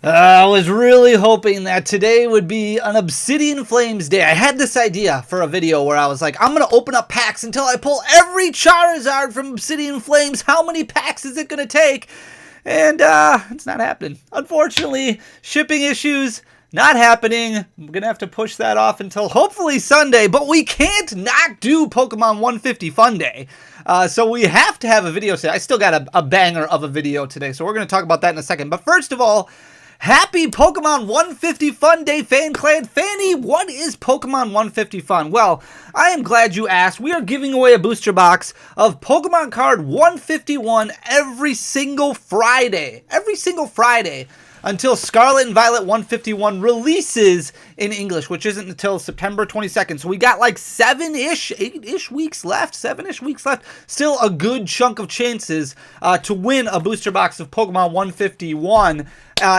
I was really hoping that today would be an Obsidian Flames day. I had this idea for a video where I was like, I'm going to open up packs until I pull every Charizard from Obsidian Flames. How many packs is it going to take? And it's not happening. Unfortunately, shipping issues, not happening. I'm going to have to push that off until hopefully Sunday, but we can't not do Pokemon 150 Fun Day. So we have to have a video today. I still got a banger of a video today, so we're going to talk about that in a second. But first of all, happy Pokemon 150 Fun Day, Fan Clan. Fanny, what is Pokemon 150 Fun? Well, I am glad you asked. We are giving away a booster box of Pokemon Card 151 every single Friday. Every single Friday until Scarlet and Violet 151 releases in English, which isn't until September 22nd. So we got like 8-ish weeks left. Still a good chunk of chances to win a booster box of Pokemon 151.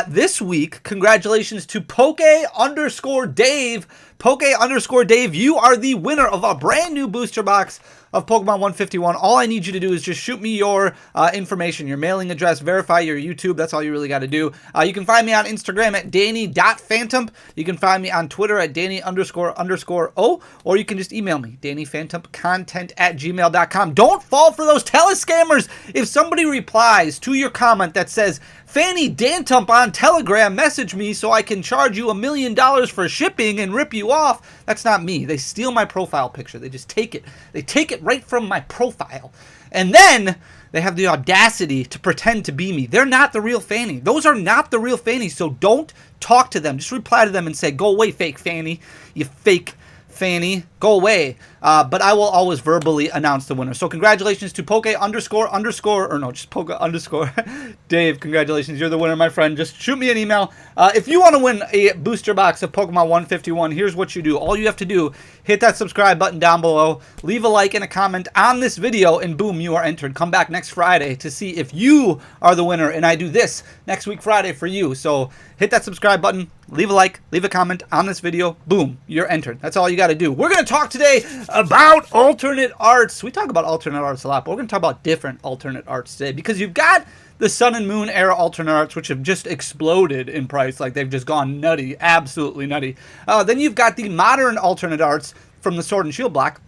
This week, congratulations to Poke_Dave. Poke_Dave, you are the winner of a brand new booster box of Pokemon 151. All I need you to do is just shoot me your information, your mailing address, verify your YouTube. That's all you really got to do. You can find me on Instagram at danny.phantump. You can find me on Twitter at danny__o, or you can just email me, dannyphantumpcontent@gmail.com. Don't fall for those telescammers. If somebody replies to your comment that says, Fanny Dantump on Telegram, message me so I can charge you $1 million for shipping and rip you off. That's not me. They steal my profile picture. They just take it. They take it right from my profile. And then they have the audacity to pretend to be me. They're not the real Fanny. Those are not the real Fanny, so don't talk to them. Just reply to them and say, go away, fake Fanny. You fake Fanny, go away. But I will always verbally announce the winner. So congratulations to Poke__, or no, just Poke_ Dave, congratulations. You're the winner, my friend. Just shoot me an email. If you want to win a booster box of Pokemon 151, here's what you do. All you have to do, hit that subscribe button down below, leave a like and a comment on this video, and boom, you are entered. Come back next Friday to see if you are the winner, and I do this next week Friday for you. So hit that subscribe button, leave a like, leave a comment on this video, boom, you're entered. That's all you got to do. We're going to talk today about alternate arts. We talk about alternate arts a lot, but we're going to talk about different alternate arts today, because you've got the Sun and Moon era alternate arts, which have just exploded in price. Like, they've just gone nutty, absolutely nutty. Then you've got the modern alternate arts from the Sword and Shield block.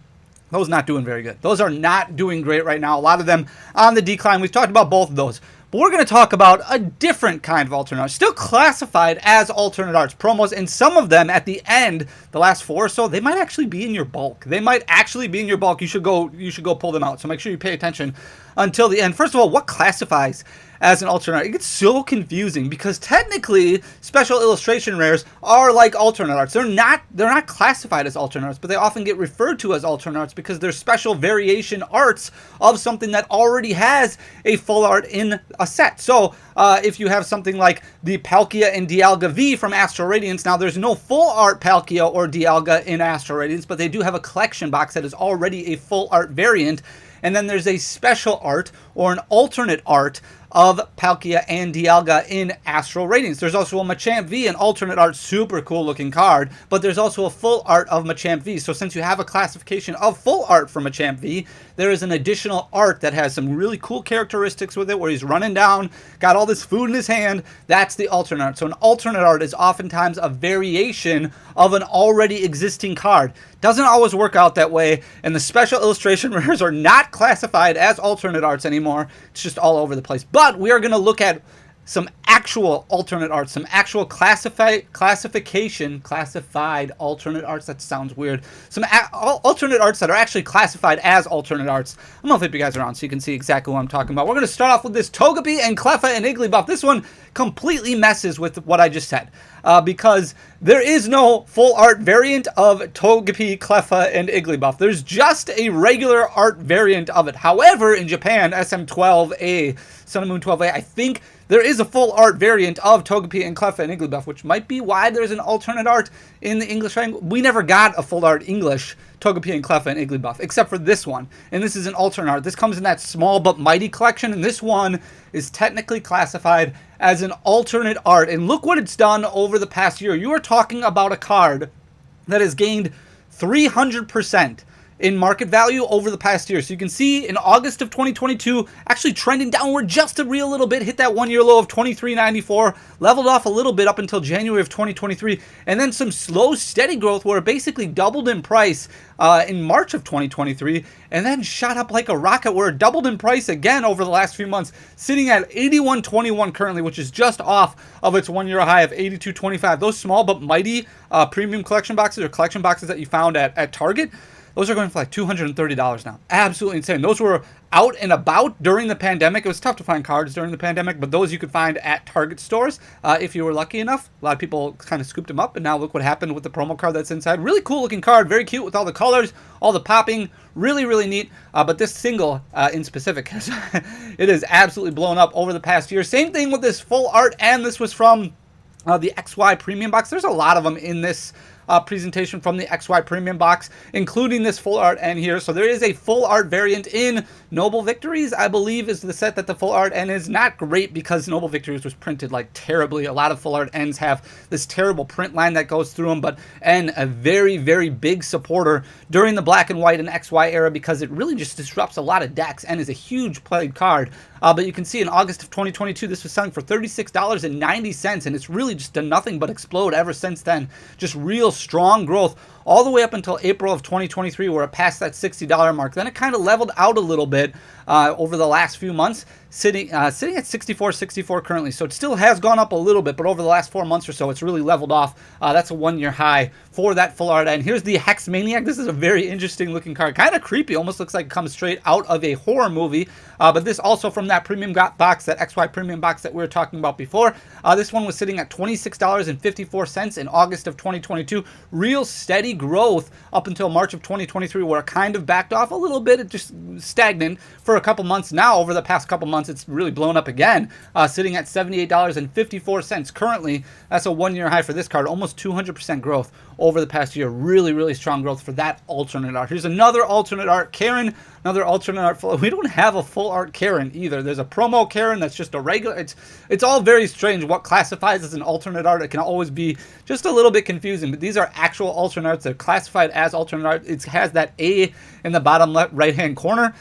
Those not doing very good. Those are not doing great right now. A lot of them on the decline. We've talked about both of those. But we're going to talk about a different kind of alternate arts, still classified as alternate arts promos, and some of them at the end, the last 4 or so, they might actually be in your bulk. They might actually be in your bulk. You should go pull them out. So make sure you pay attention until the end. First of all, what classifies as an alternate art? It gets so confusing because technically special illustration rares are like alternate arts. They're not classified as alternate arts, but they often get referred to as alternate arts because they're special variation arts of something that already has a full art in a set. So if you have something like the Palkia and Dialga V from Astral Radiance, now there's no full art Palkia or Dialga in Astral Radiance, but they do have a collection box that is already a full art variant. And then there's a special art or an alternate art of Palkia and Dialga in Astral Radiance. There's also a Machamp V, an alternate art, super cool looking card, but there's also a full art of Machamp V. So since you have a classification of full art for Machamp V, there is an additional art that has some really cool characteristics with it, where he's running down, got all this food in his hand. That's the alternate art. So an alternate art is oftentimes a variation of an already existing card. Doesn't always work out that way, and the special illustration rares are not classified as alternate arts anymore. It's just all over the place. But we are going to look at some actual alternate arts, some actual classified alternate arts. That sounds weird. Some alternate arts that are actually classified as alternate arts. I'm going to flip you guys around so you can see exactly what I'm talking about. We're going to start off with this Togepi and Cleffa and Igglybuff. This one completely messes with what I just said, because there is no full art variant of Togepi, Cleffa, and Igglybuff. There's just a regular art variant of it. However, in Japan, SM12A, Sun and Moon 12A, I think there is a full art variant of Togepi and Cleffa and Igglybuff, which might be why there's an alternate art in the English language. We never got a full art English Togepi and Cleffa and Igglybuff, except for this one. And this is an alternate art. This comes in that small but mighty collection, and this one is technically classified as an alternate art. And look what it's done over the past year. You are talking about a card that has gained 300% in market value over the past year. So you can see in August of 2022, actually trending downward just a real little bit, hit that 1 year low of 23.94, leveled off a little bit up until January of 2023, and then some slow, steady growth where it basically doubled in price in March of 2023, and then shot up like a rocket where it doubled in price again over the last few months, sitting at 81.21 currently, which is just off of its 1 year high of 82.25. Those small but mighty premium collection boxes or collection boxes that you found at Target, those are going for like $230 now. Absolutely insane. Those were out and about during the pandemic. It was tough to find cards during the pandemic, but those you could find at Target stores if you were lucky enough. A lot of people kind of scooped them up, and now look what happened with the promo card that's inside. Really cool looking card, very cute with all the colors, all the popping, really, really neat. But this single in specific, it is absolutely blown up over the past year. Same thing with this full art, and this was from the XY Premium box. There's a lot of them in this presentation from the XY Premium box, including this full art N here. So there is a full art variant in Noble Victories, I believe is the set that the full art N is. Not great because Noble Victories was printed like terribly. A lot of full art Ns have this terrible print line that goes through them, but N, a very, very big supporter during the black and white and XY era because it really just disrupts a lot of decks. N is a huge played card. But you can see in August of 2022, this was selling for $36.90, and it's really just done nothing but explode ever since then. Just real strong growth all the way up until April of 2023, where it passed that $60 mark. Then it kind of leveled out a little bit over the last few months, sitting at $64.64 currently. So it still has gone up a little bit, but over the last 4 months or so, it's really leveled off. That's a 1 year high for that full art. And here's the Hex Maniac. This is a very interesting looking card. Kind of creepy. Almost looks like it comes straight out of a horror movie. But this also from that premium box, that XY premium box that we were talking about before. This one was sitting at $26.54 in August of 2022. Real steady growth up until March of 2023, where it kind of backed off a little bit. It just stagnant for a couple months. Now, over the past couple months, it's really blown up again, sitting at $78.54 currently. That's a 1 year high for this card. Almost 200% growth over the past year. Really, really strong growth for that alternate art. Here's another alternate art Karen. Another alternate art. We don't have a full art Karen either. There's a promo Karen that's just a regular. It's all very strange. What classifies as an alternate art, it can always be just a little bit confusing. But these are actual alternate arts. They're classified as alternate art. It has that A in the bottom left right hand corner.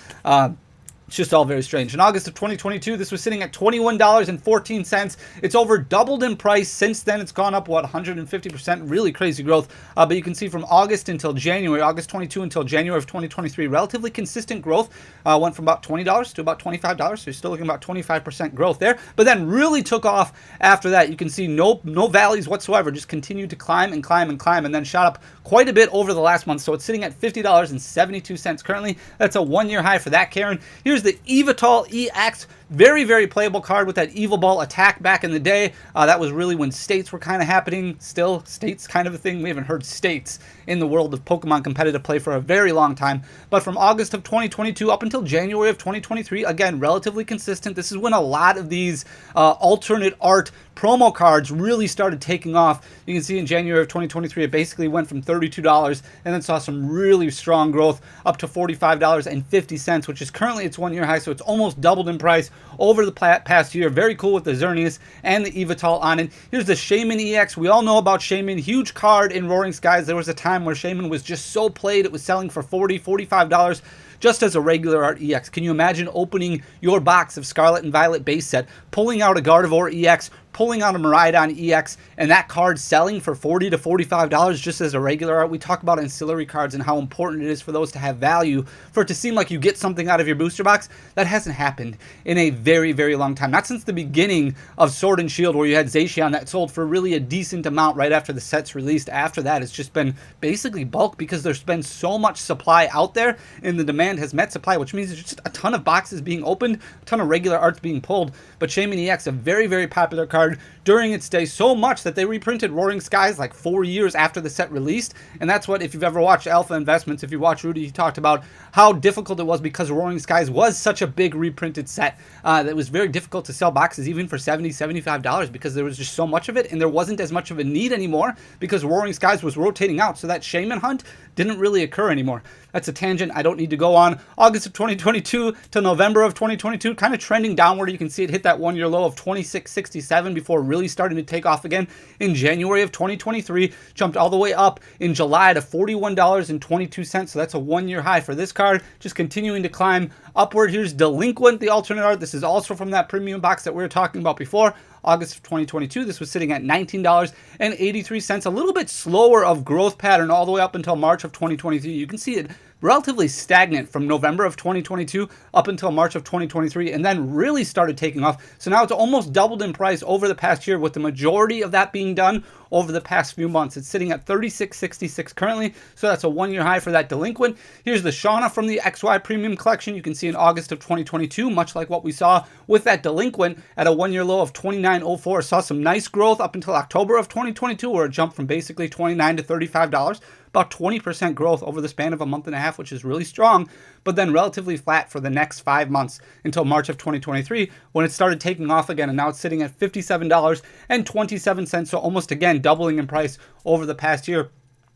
It's just all very strange. In August of 2022, this was sitting at $21.14. It's over doubled in price. Since then, it's gone up, what, 150%? Really crazy growth. But you can see from August until January, August 22 until January of 2023, relatively consistent growth. Went from about $20 to about $25. So you're still looking about 25% growth there. But then really took off after that. You can see no valleys whatsoever. Just continued to climb and climb and climb, and then shot up quite a bit over the last month. So it's sitting at $50.72 currently. That's a 1 year high for that Karen. Here's the Yveltal EX. Very, very playable card with that Evil Ball attack back in the day. That was really when states were kind of happening. Still, states kind of a thing. We haven't heard states in the world of Pokemon competitive play for a very long time. But from August of 2022 up until January of 2023, again, relatively consistent. This is when a lot of these alternate art promo cards really started taking off. You can see in January of 2023, it basically went from $32 and then saw some really strong growth up to $45.50, which is currently its 1 year high. So it's almost doubled in price over the past year. Very cool with the Xerneas and the Yveltal on it. Here's the Shaman EX. We all know about Shaman. Huge card in Roaring Skies. There was a time where Shaman was just so played. It was selling for $40, $45 just as a regular art EX. Can you imagine opening your box of Scarlet and Violet base set, pulling out a Gardevoir EX, pulling out a Miraidon EX, and that card selling for $40 to $45 just as a regular art? We talk about ancillary cards and how important it is for those to have value, for it to seem like you get something out of your booster box. That hasn't happened in a very, very long time. Not since the beginning of Sword and Shield, where you had Zacian that sold for really a decent amount right after the set's released. After that, it's just been basically bulk because there's been so much supply out there and the demand has met supply, which means there's just a ton of boxes being opened, a ton of regular arts being pulled. But Shaman EX, a very, very popular card during its day, so much that they reprinted Roaring Skies like 4 years after the set released. And that's what, if you've ever watched Alpha Investments, if you watch Rudy, he talked about how difficult it was because Roaring Skies was such a big reprinted set that it was very difficult to sell boxes even for $70, $75 because there was just so much of it, and there wasn't as much of a need anymore because Roaring Skies was rotating out, so that Shaman hunt didn't really occur anymore. That's a tangent I don't need to go on. August of 2022 to November of 2022, kind of trending downward. You can see it hit that 1 year low of 26.67 before really starting to take off again in January of 2023. Jumped all the way up in July to $41.22. So that's a 1 year high for this card. Just continuing to climb upward. Here's Delinquent, the alternate art. This is also from that premium box that we were talking about before. August of 2022, this was sitting at $19.83. A little bit slower of growth pattern all the way up until March of 2023. You can see it relatively stagnant from November of 2022 up until March of 2023, and then really started taking off. So now it's almost doubled in price over the past year, with the majority of that being done over the past few months. It's sitting at $36.66 currently, so that's a 1 year high for that Delinquent. Here's the Shauna from the XY Premium Collection. You can see in August of 2022, much like what we saw with that Delinquent at a 1 year low of $29.04. Saw some nice growth up until October of 2022, where it jumped from basically $29 to $35. About 20% growth over the span of a month and a half, which is really strong, but then relatively flat for the next 5 months until March of 2023, when it started taking off again, and now it's sitting at $57.27, so almost again doubling in price over the past year.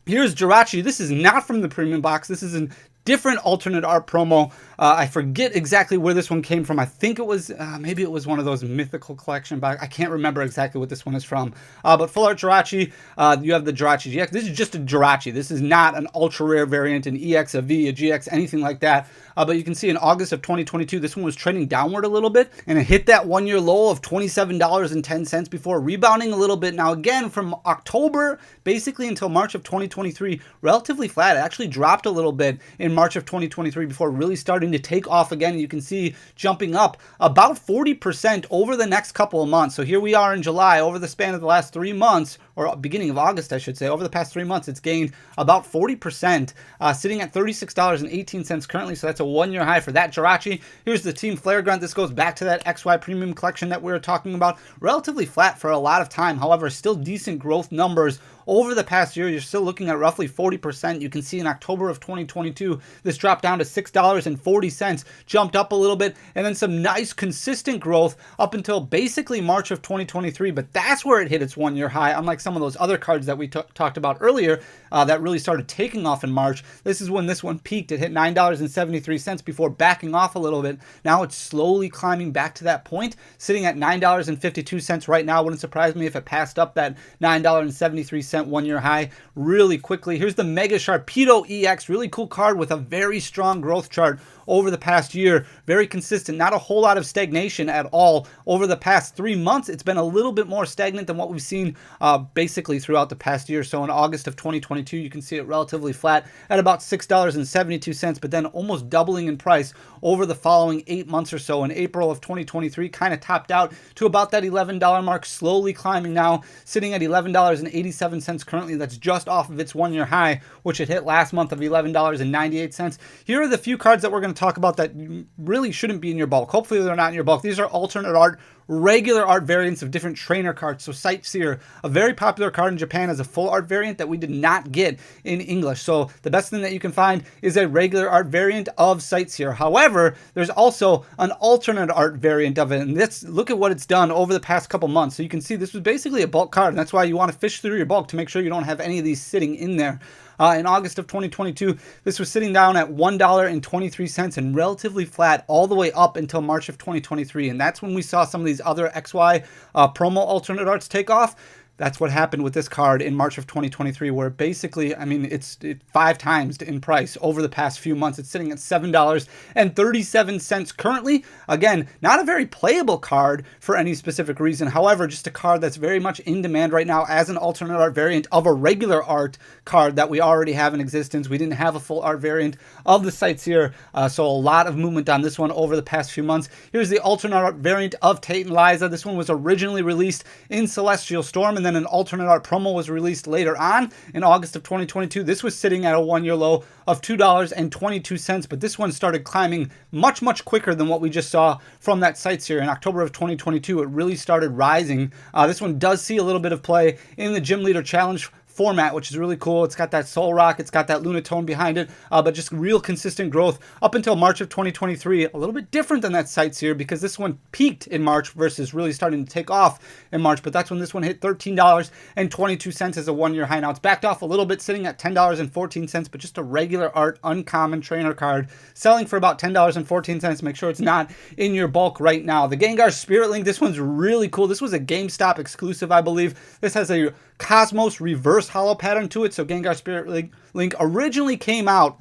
Here's Jirachi. This is not from the premium box. This is an different alternate art promo. I forget exactly where this one came from. I think it was, maybe it was one of those mythical collection box. I can't remember exactly what this one is from. But full art Jirachi, you have the Jirachi GX. This is just a Jirachi. This is not an ultra rare variant, an EX, a V, a GX, anything like that. But you can see in August of 2022, this one was trending downward a little bit, and it hit that 1 year low of $27.10 before rebounding a little bit. Now again, from October basically until March of 2023, relatively flat. It actually dropped a little bit in March of 2023 before really starting to take off again. You can see jumping up about 40% over the next couple of months. So here we are in July. Over the span of the last 3 months, or beginning of August, I should say, over the past 3 months, it's gained about 40%, sitting at $36.18 currently. So that's a 1 year high for that Jirachi. Here's the Team Flaregun. This goes back to that XY Premium Collection that we were talking about. Relatively flat for a lot of time. However, still decent growth numbers over the past year. You're still looking at roughly 40%. You can see in October of 2022, this dropped down to $6.40, jumped up a little bit, and then some nice consistent growth up until basically March of 2023. But that's where it hit its 1 year high, unlike some of those other cards that we talked about earlier that really started taking off in March. This is when this one peaked. It hit $9.73 before backing off a little bit. Now it's slowly climbing back to that point, sitting at $9.52 right now. Wouldn't surprise me if it passed up that $9.73 1 year high really quickly. Here's the Mega Sharpedo EX. Really cool card with a very strong growth chart over the past year. Very consistent. Not a whole lot of stagnation at all. Over the past 3 months, it's been a little bit more stagnant than what we've seen basically throughout the past year. So in August of 2022, you can see it relatively flat at about $6.72, but then almost doubling in price over the following 8 months or so. In April of 2023, kind of topped out to about that $11 mark, slowly climbing now, sitting at $11.87 currently. That's just off of its 1 year high, which it hit last month of $11.98. Here are the few cards that we're going to talk about that really shouldn't be in your bulk. Hopefully they're not in your bulk. These are alternate art, regular art variants of different trainer cards. So Sightseer, a very popular card in Japan, as a full art variant that we did not get in English. So the best thing that you can find is a regular art variant of Sightseer. However, there's also an alternate art variant of it, and this, look at what it's done over the past couple months. So you can see this was basically a bulk card, and that's why you want to fish through your bulk to make sure you don't have any of these sitting in there. In August of 2022, this was sitting down at $1.23 and relatively flat all the way up until March of 2023. And that's when we saw some of these other XY promo alternate arts take off. That's what happened with this card in March of 2023, where basically, I mean, it's 5 times in price over the past few months. It's sitting at $7.37 currently. Again, not a very playable card for any specific reason. However, just a card that's very much in demand right now as an alternate art variant of a regular art card that we already have in existence. We didn't have a full art variant of the Sightseer, so a lot of movement on this one over the past few months. Here's the alternate art variant of Tate and Liza. This one was originally released in Celestial Storm, and then an alternate art promo was released later on in August of 2022. This was sitting at a 1 year low of $2.22, but this one started climbing much, much quicker than what we just saw from that Sightseer. In October of 2022, it really started rising. This one does see a little bit of play in the Gym Leader Challenge format, which is really cool. It's got that Soul Rock, it's got that Lunatone behind it, but just real consistent growth up until March of 2023. A little bit different than that Sightseer because this one peaked in March versus really starting to take off in March, but that's when this one hit $13.22 as a one-year high. Now it's backed off a little bit, sitting at $10.14, but just a regular art uncommon trainer card selling for about $10.14. Make sure it's not in your bulk right now. The Gengar Spirit Link, this one's really cool. This was a GameStop exclusive, I believe. This has a Cosmos reverse hollow pattern to it. So Gengar Spirit Link originally came out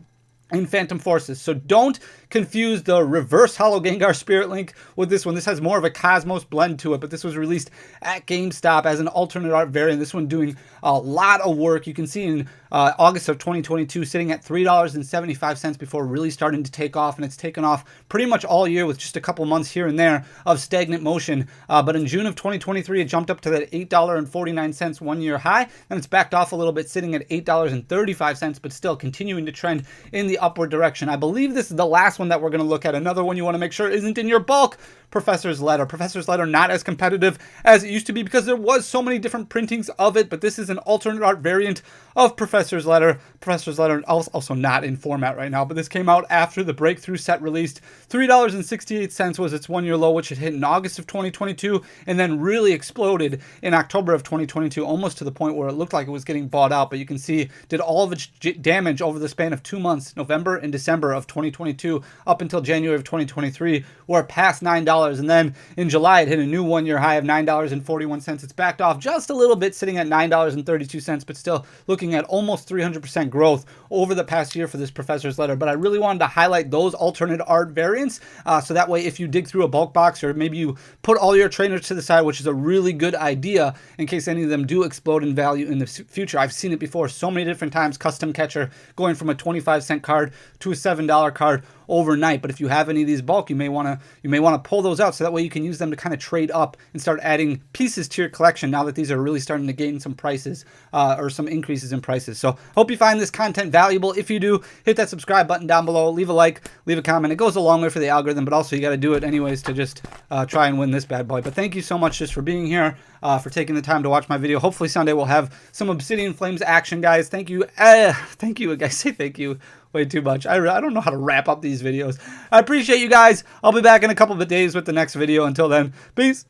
in Phantom Forces. So don't confuse the reverse hollow Gengar Spirit Link with this one. This has more of a Cosmos blend to it, but this was released at GameStop as an alternate art variant. This one doing a lot of work. You can see in August of 2022 sitting at $3.75 before really starting to take off, and it's taken off pretty much all year with just a couple months here and there of stagnant motion. But in June of 2023, it jumped up to that $8.49 one-year high, and it's backed off a little bit, sitting at $8.35, but still continuing to trend in the upward direction. I believe this is the last one that we're going to look at. Another one you want to make sure isn't in your bulk, Professor's Letter. Professor's Letter not as competitive as it used to be because there was so many different printings of it, but this is an alternate art variant of Professor's Letter. Professor's Letter also not in format right now, but this came out after the Breakthrough set released. $3.68 was its one-year low, which it hit in August of 2022, and then really exploded in October of 2022, almost to the point where it looked like it was getting bought out, but you can see did all of its damage over the span of 2 months, November and December of 2022, up until January of 2023, where it passed $9. And then in July, it hit a new one-year high of $9.41. It's backed off just a little bit, sitting at $9.32, but still looking at almost 300% growth over the past year for this Professor's Letter. But I really wanted to highlight those alternate art variants, so that way if you dig through a bulk box, or maybe you put all your trainers to the side, which is a really good idea in case any of them do explode in value in the future. I've seen it before so many different times, custom catcher going from a 25-cent card to a $7 card overnight. But if you have any of these bulk, you may want to pull those out, so that way you can use them to kind of trade up and start adding pieces to your collection now that these are really starting to gain some prices, or some increases in prices. So hope you find this content valuable. If you do, hit that subscribe button down below, leave a like, leave a comment. It goes a long way for the algorithm, but also you got to do it anyways to just try and win this bad boy. But thank you so much just for being here, for taking the time to watch my video. Hopefully Sunday we'll have some Obsidian Flames action, guys. Thank you. Thank you. Guys, say thank you way too much. I don't know how to wrap up these videos. I appreciate you guys. I'll be back in a couple of days with the next video. Until then, peace.